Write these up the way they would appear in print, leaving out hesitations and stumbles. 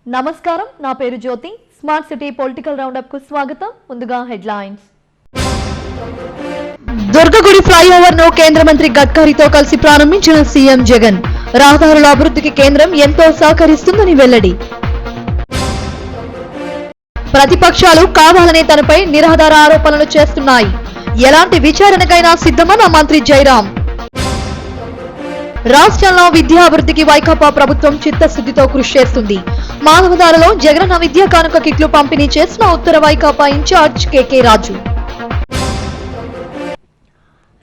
నమస్కారం నా పేరు జ్యోతి స్మార్ట్ సిటీ పొలిటికల్ రౌండప్ కు స్వాగతం ముందుగా హెడ్లైన్స్ దుర్గగుడి ఫ్లైఓవర్ ను కేంద్ర మంత్రి గడ్కరీతో కలిసి ప్రారంభించిన సీఎం జగన్ రహదారుల అభివృద్ధికి కేంద్రం ఎంతో సహకరిస్తుందని వెల్లడి ప్రతిపక్షాలు కావాలనే తనపై నిరాధార ఆరోపణలు చేస్తున్నాయి ఎలాంటి విచారణకైనా సిద్ధమన్న మంత్రి జైరాం రాష్ట్రంలో విద్యాభివృద్ధికి వైకాపా ప్రభుత్వం చిత్తశుద్ధితో కృషి చేస్తుంది మానవదారలో జగనన్న విద్యా కానుక కిట్లు పంపిణీ చేసిన ఉత్తర వైకాపా ఇన్ఛార్జ్ కేకే రాజు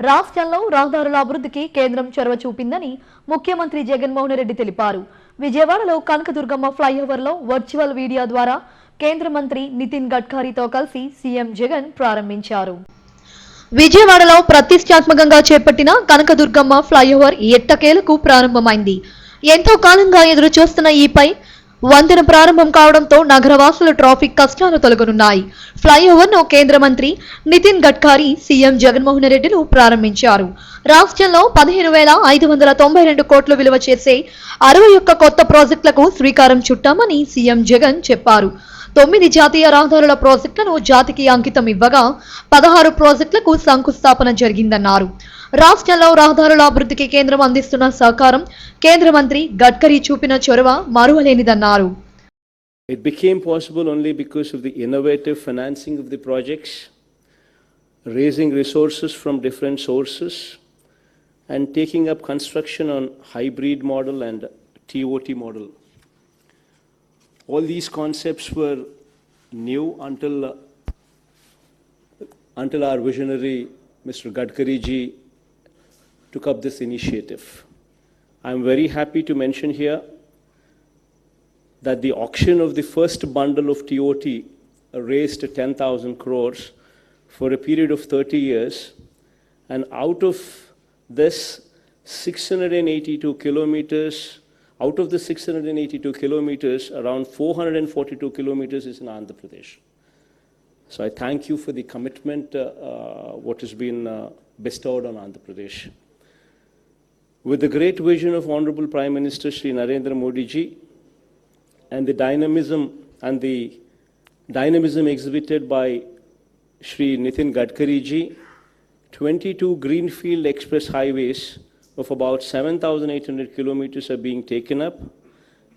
రాష్ట్రంలో రహదారుల అభివృద్ధికి కేంద్రం చొరవ చూపిందని ముఖ్యమంత్రి జగన్మోహన్ రెడ్డి తెలిపారు విజయవాడలో కనకదుర్గమ్మ ఫ్లైఓవర్ లో వర్చువల్ వీడియో ద్వారా కేంద్ర మంత్రి నితిన్ గడ్కరీతో కలిసి సీఎం జగన్ ప్రారంభించారు విజయవాడలో ప్రతిష్టాత్మకంగా చేపట్టిన కనకదుర్గమ్మ ఫ్లైఓవర్ ఎట్టకేలకు ప్రారంభమైంది ఎంతో కాలంగా ఎదురు చూస్తున్న ఈపై వంతెన ప్రారంభం కావడంతో నగరవాసుల ట్రాఫిక్ కష్టాలు తొలగనున్నాయి ఫ్లైఓవర్ ను కేంద్ర మంత్రి నితిన్ గడ్కరీ సీఎం జగన్మోహన్ రెడ్డిలు ప్రారంభించారు రాష్ట్రంలో 15,592 కోట్లు విలువ చేసే 61 కొత్త ప్రాజెక్టులకు శ్రీకారం చుట్టామని సీఎం జగన్ చెప్పారు 9 జాతీయ రహదారుల ప్రాజెక్టులను జాతికి అంకితం ఇవ్వగా 16 ప్రాజెక్టులకు శంకుస్థాపన జరిగిందన్నారు రాష్ట్రంలో రహదారుల అభివృద్ధికి కేంద్రం అందిస్తున్న సహకారం కేంద్ర మంత్రి గడ్కరీ చూపిన చొరవ మరువలేనిదన్నారు. It became possible only because of the innovative financing of the projects, raising resources from different sources and taking up construction on hybrid model and TOT model. All these concepts were new until our visionary Mr. Gadkari ji took up this initiative. I am very happy to mention here that the auction of the first bundle of TOT raised 10,000 crores for a period of 30 years, and out of this 682 kilometers, out of the 682 kilometers, around 442 kilometers is in Andhra Pradesh. So I thank you for the commitment what has been bestowed on Andhra Pradesh. With the great vision of Honorable Prime Minister Shri Narendra Modi ji and the dynamism exhibited by Shri Nitin Gadkari ji, 22 greenfield express highways of about 7,800 kilometers are being taken up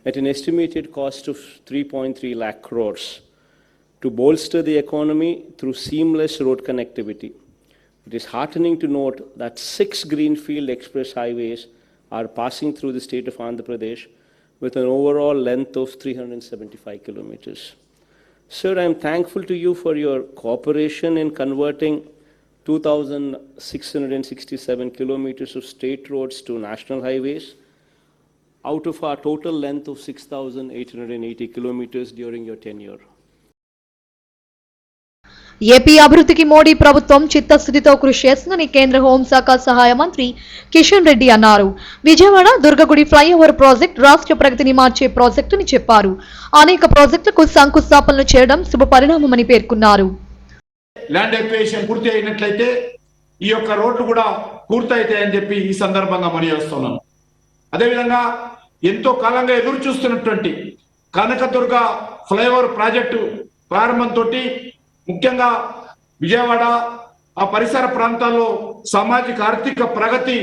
at an estimated cost of 3.3 lakh crores to bolster the economy through seamless road connectivity. It is heartening to note that 6 greenfield express highways are passing through the state of Andhra Pradesh with an overall length of 375 kilometers. Sir, I am thankful to you for your cooperation in converting 2,667 kilometers of state roads to national highways out of our total length of 6,880 kilometers during your tenure. AP అభివృద్ధికి మోడీ ప్రభుత్వం చిత్తశుద్ధితో కృషి చేస్తుందని కేంద్ర హోంశాఖ సహాయ మంత్రి కిషన్ రెడ్డి అన్నారు విజయవాడ దుర్గగుడి ఫ్లైఓవర్ ప్రాజెక్ట్ రాష్ట్ర ప్రగతిని మార్చే ప్రాజెక్టు అని చెప్పారు అనేక ప్రాజెక్టులకు శంకుస్థాపనలు చేయడం శుభ పరిణామమని పేర్కొన్నారు ల్యాండ్ ఎక్విజిషన్ పూర్తి అయినట్లయితే ఈ యొక్క రోడ్లు కూడా పూర్తయితాయని చెప్పి ఈ సందర్భంగా మనయేస్తున్నాను అదేవిధంగా ఎంతో కాలంగా ఎదురు చూస్తున్నటువంటి కనకదుర్గ ఫ్లైఓవర్ ప్రాజెక్టు ప్రారంభంతో ముఖ్యంగా విజయవాడ ఆ పరిసర ప్రాంతాల్లో సామాజిక ఆర్థిక ప్రగతి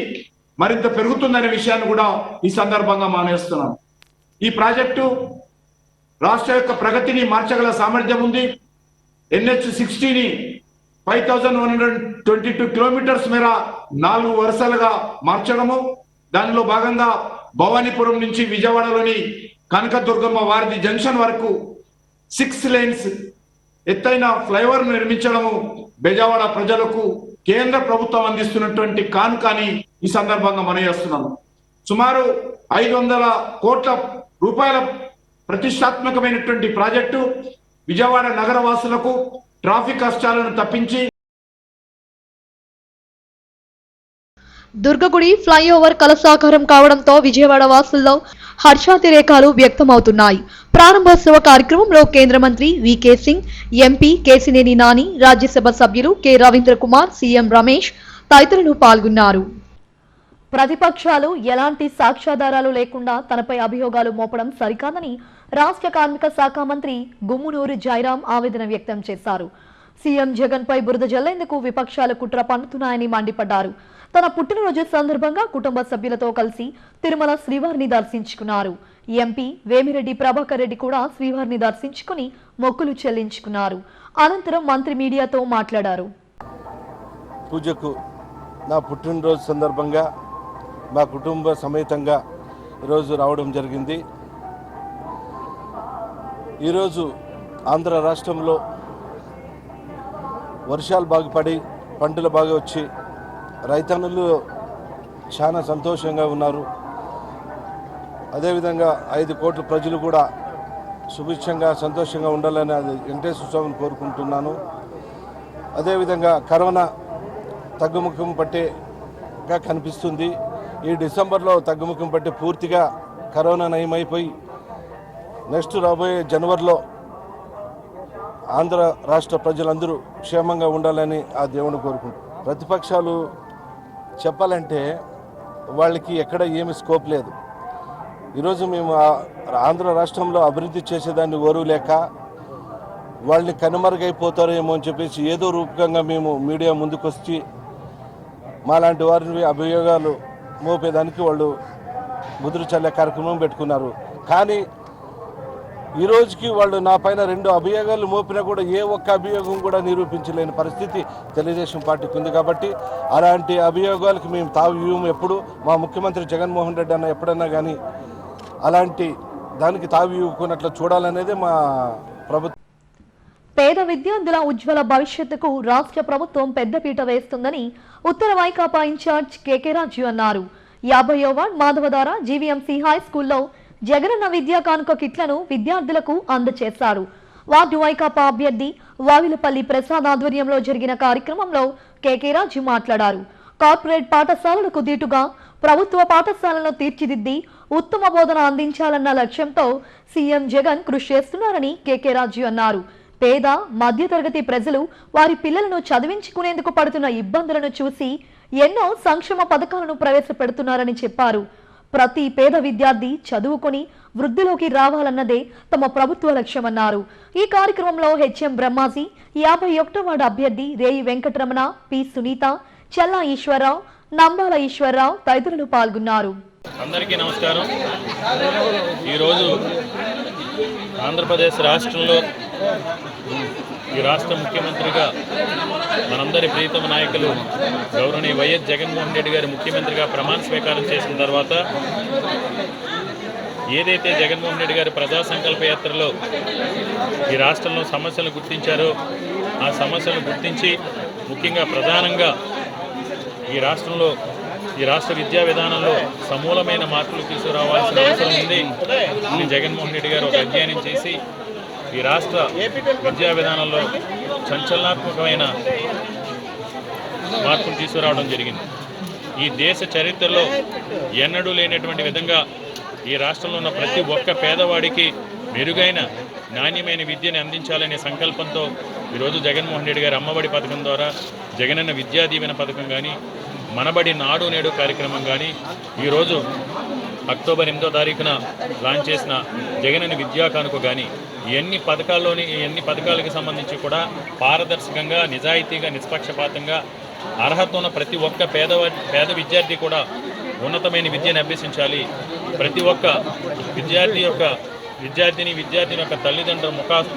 మరింత పెరుగుతుందనే విషయాన్ని కూడా ఈ సందర్భంగా మానేస్తున్నాను ఈ ప్రాజెక్టు రాష్ట్ర యొక్క ప్రగతిని మార్చగల సామర్థ్యం ఉంది NH60ని 5,122 కిలోమీటర్స్ మేర 4 వరుసలుగా మార్చడము దానిలో భాగంగా భవానీపురం నుంచి విజయవాడలోని కనకదుర్గమ్మ వారిది జంక్షన్ వరకు 6 లేన్స్ ఎత్తైన ఫ్లైఓవర్ నిర్మించడము బెజవాడ ప్రజలకు కేంద్ర ప్రభుత్వం అందిస్తున్నటువంటి కానుకని ఈ సందర్భంగా మనయేస్తున్నాను సుమారు 500 కోట్ల రూపాయల ప్రతిష్టాత్మకమైనటువంటి ప్రాజెక్టు విజయవాడ నగర వాసులకు ట్రాఫిక్ కష్టాలను తప్పించి దుర్గగుడి ఫ్లైఓవర్ కలసాకారం కావడంతో విజయవాడ వాసుల్లో హర్షాతిరేకాలు వ్యక్తమవుతున్నాయి ప్రారంభోత్సవ కార్యక్రమంలో కేంద్ర మంత్రి వికే సింగ్ ఎంపీ కేసినేని నాని రాజ్యసభ సభ్యులు కె రవీంద్ర కుమార్ సీఎం రమేష్ తదితరులు పాల్గొన్నారు ప్రతిపక్షాలు ఎలాంటి సాక్ష్యాధారాలు లేకుండా తనపై అభియోగాలు మోపడం సరికాదని రాష్ట్ర కార్మిక శాఖ మంత్రి గుమ్మనూరు జయరాం ఆవేదన వ్యక్తం చేశారు. సీఎం జగన్ పై బురద జల్లేందుకు విపక్షాలు కుట్ర పన్నుతున్నాయని మండిపడ్డారు. తన పుట్టినరోజు సందర్భంగా కుటుంబ సభ్యులతో కలిసి తిరుమల శ్రీవారిని దర్శించుకున్నారు. ఎంపీ వేమిరెడ్డి ప్రభాకర్ రెడ్డి కూడా శ్రీవారిని దర్శించుకుని మొక్కులు చెల్లించుకున్నారు. అనంతరం మంత్రి మీడియాతో మాట్లాడారు. పూజకు నా పుట్టినరోజు సందర్భంగా మా కుటుంబ సమేతంగా ఈరోజు రావడం జరిగింది. ఈరోజు ఆంధ్ర రాష్ట్రంలో వర్షాలు బాగా పడి పంటలు బాగా వచ్చి రైతన్నులు చాలా సంతోషంగా ఉన్నారు. అదేవిధంగా 5 కోట్ల ప్రజలు కూడా సుభిక్షంగా సంతోషంగా ఉండాలని అది వెంకటేశ్వర స్వామిని కోరుకుంటున్నాను. అదేవిధంగా కరోనా తగ్గుముఖం పట్టేగా కనిపిస్తుంది. ఈ డిసెంబర్లో తగ్గుముఖం పట్టి పూర్తిగా కరోనా నయమైపోయి నెక్స్ట్ రాబోయే జనవరిలో ఆంధ్ర రాష్ట్ర ప్రజలందరూ క్షేమంగా ఉండాలని ఆ దేవుని కోరుకుంటున్నాను. ప్రతిపక్షాలు చెప్పాలంటే వాళ్ళకి ఎక్కడ ఏమి స్కోప్ లేదు. ఈరోజు మేము ఆంధ్ర రాష్ట్రంలో అభివృద్ధి చేసేదాన్ని ఓరు లేక వాళ్ళని కనుమరుగైపోతారేమో అని చెప్పేసి ఏదో రూపకంగా మేము మీడియా ముందుకు వచ్చి మాలాంటి వారిని అభియోగాలు మోపేదానికి వాళ్ళు ముద్ర చల్లే కార్యక్రమం పెట్టుకున్నారు. కానీ ఈ రోజుకి వాళ్ళు నా పైన 2 అభియోగాలు మోపినా కూడా ఏ ఒక్క అభియోగం కూడా నిరూపించలేని పరిస్థితి తెలుగుదేశం పార్టీకి ఉంది. కాబట్టి అలాంటి అభియోగాలకు మేము తావు ఎప్పుడు మా ముఖ్యమంత్రి జగన్మోహన్ రెడ్డి అన్న ఎప్పుడన్నా కానీ అలాంటి దానికి తావి ఇవ్వకున్నట్లు చూడాలనేది మా ప్రభుత్వం. పేద విద్యార్థుల ఉజ్వల భవిష్యత్తుకు రాష్ట్ర ప్రభుత్వం పెద్దపీట వేస్తుందని ఉత్తర వైకాపా ఇన్ఛార్జ్ కేకే రాజు అన్నారు. 50వ వార్డ్ మాధవధార జీవీఎంసీ హై స్కూల్లో జగనన్న విద్యా కానుక కిట్లను విద్యార్థులకు అందజేశారు. వార్డు వైకాపా అభ్యర్థి వావిలపల్లి ప్రసాద్ ఆధ్వర్యంలో జరిగిన కార్యక్రమంలో కేకే రాజు మాట్లాడారు. కార్పొరేట్ పాఠశాలలకు దీటుగా ప్రభుత్వ పాఠశాలను తీర్చిదిద్ది ఉత్తమ బోధన అందించాలన్న లక్ష్యంతో సీఎం జగన్ కృషి చేస్తున్నారని కేకే రాజు అన్నారు. పేద మధ్యతరగతి ప్రజలు వారి పిల్లలను చదివించుకునేందుకు పడుతున్న ఇబ్బందులను చూసి ఎన్నో సంక్షేమ పథకాలను ప్రవేశపెడుతున్నారని చెప్పారు. ప్రతి పేద విద్యార్థి చదువుకొని వృద్ధిలోకి రావాలన్నదే తమ ప్రభుత్వ లక్ష్యమన్నారు. ఈ కార్యక్రమంలో హెచ్ఎం బ్రహ్మాజీ, 51వ వార్డు అభ్యర్థి రేయి వెంకటరమణ, పి సునీత, చెల్లా ఈశ్వరరావు, నంబాల ఈశ్వరరావు తదితరులు పాల్గొన్నారు. అందరికీ నమస్కారం. ఈరోజు ఆంధ్రప్రదేశ్ రాష్ట్రంలో ఈ రాష్ట్ర ముఖ్యమంత్రిగా మనందరి ప్రీతమ నాయకులు గౌరవనీయ వైఎస్ జగన్మోహన్ రెడ్డి గారు ముఖ్యమంత్రిగా ప్రమాణ స్వీకారం చేసిన తర్వాత ఏదైతే జగన్మోహన్ రెడ్డి గారి ప్రజా సంకల్ప యాత్రలో ఈ రాష్ట్రంలో సమస్యలు గుర్తించారో ఆ సమస్యలను గుర్తించి ముఖ్యంగా ప్రధానంగా ఈ రాష్ట్ర విద్యా విధానంలో సమూలమైన మార్పులు తీసుకురావాల్సిన అవసరం ఉంది. జగన్మోహన్ రెడ్డి గారు ఒక అధ్యయనం చేసి ఈ రాష్ట్ర విద్యా విధానంలో సంచలనాత్మకమైన మార్పులు తీసుకురావడం జరిగింది. ఈ దేశ చరిత్రలో ఎన్నడూ లేనటువంటి విధంగా ఈ రాష్ట్రంలో ఉన్న ప్రతి ఒక్క పేదవాడికి మెరుగైన నాణ్యమైన విద్యను అందించాలనే సంకల్పంతో ఈరోజు జగన్మోహన్ రెడ్డి గారి అమ్మఒడి పథకం ద్వారా జగనన్న విద్యా దీవెన పథకం కానీ మనబడి నాడు నేడు కార్యక్రమం కానీ ఈరోజు అక్టోబర్ 8వ తారీఖున లాంచ్ చేసిన జగనన్న విద్యా కానుక కానీ ఎన్ని పథకాలకు సంబంధించి కూడా పారదర్శకంగా నిజాయితీగా నిష్పక్షపాతంగా అర్హత ఉన్న ప్రతి ఒక్క పేద విద్యార్థి కూడా ఉన్నతమైన విద్యను అభ్యసించాలి. ప్రతి ఒక్క విద్యార్థిని యొక్క తల్లిదండ్రుల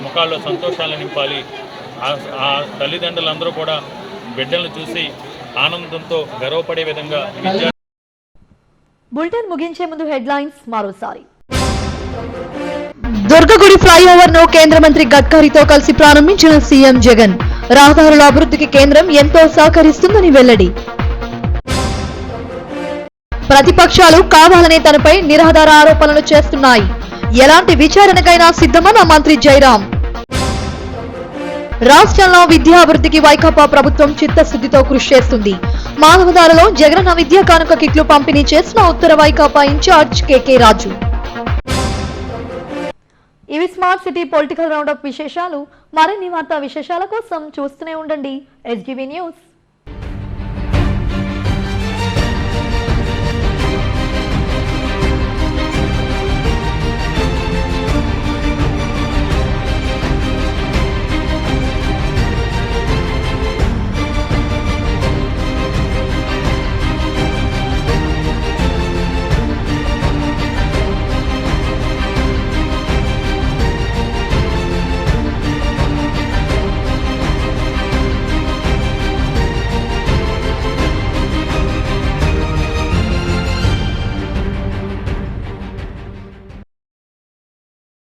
ముఖాల్లో సంతోషాలను నింపాలి. ఆ తల్లిదండ్రులందరూ కూడా బిడ్డలను చూసి ఆనందంతో గర్వపడే విధంగా బులెటిన్ ముగించే ముందు హెడ్లైన్స్ మరోసారి. దుర్గగుడి ఫ్లైఓవర్ ను కేంద్ర మంత్రి గడ్కరీతో కలిసి ప్రారంభించిన సీఎం జగన్. రహదారుల అభివృద్ధికి కేంద్రం ఎంతో సహకరిస్తుందని వెల్లడి. ప్రతిపక్షాలు కావాలనే తనపై నిరాధార ఆరోపణలు చేస్తున్నాయి. ఎలాంటి విచారణకైనా సిద్ధమన్న మంత్రి జయరాం. రాష్ట్రంలో విద్యాభివృద్ధికి వైకాపా ప్రభుత్వం చిత్తశుద్ధితో కృషి చేస్తుంది. మాధవధారలో జగనన్న విద్యా కానుక కిట్లు పంపిణీ చేసిన ఉత్తర వైకాపా ఇన్ఛార్జ్ కేకే రాజు. ఇవి స్మార్ట్ సిటీ పొలిటికల్ రౌండప్ విశేషాలు. మరిన్ని వార్తా విశేషాల కోసం చూస్తూనే ఉండండి SGV న్యూస్.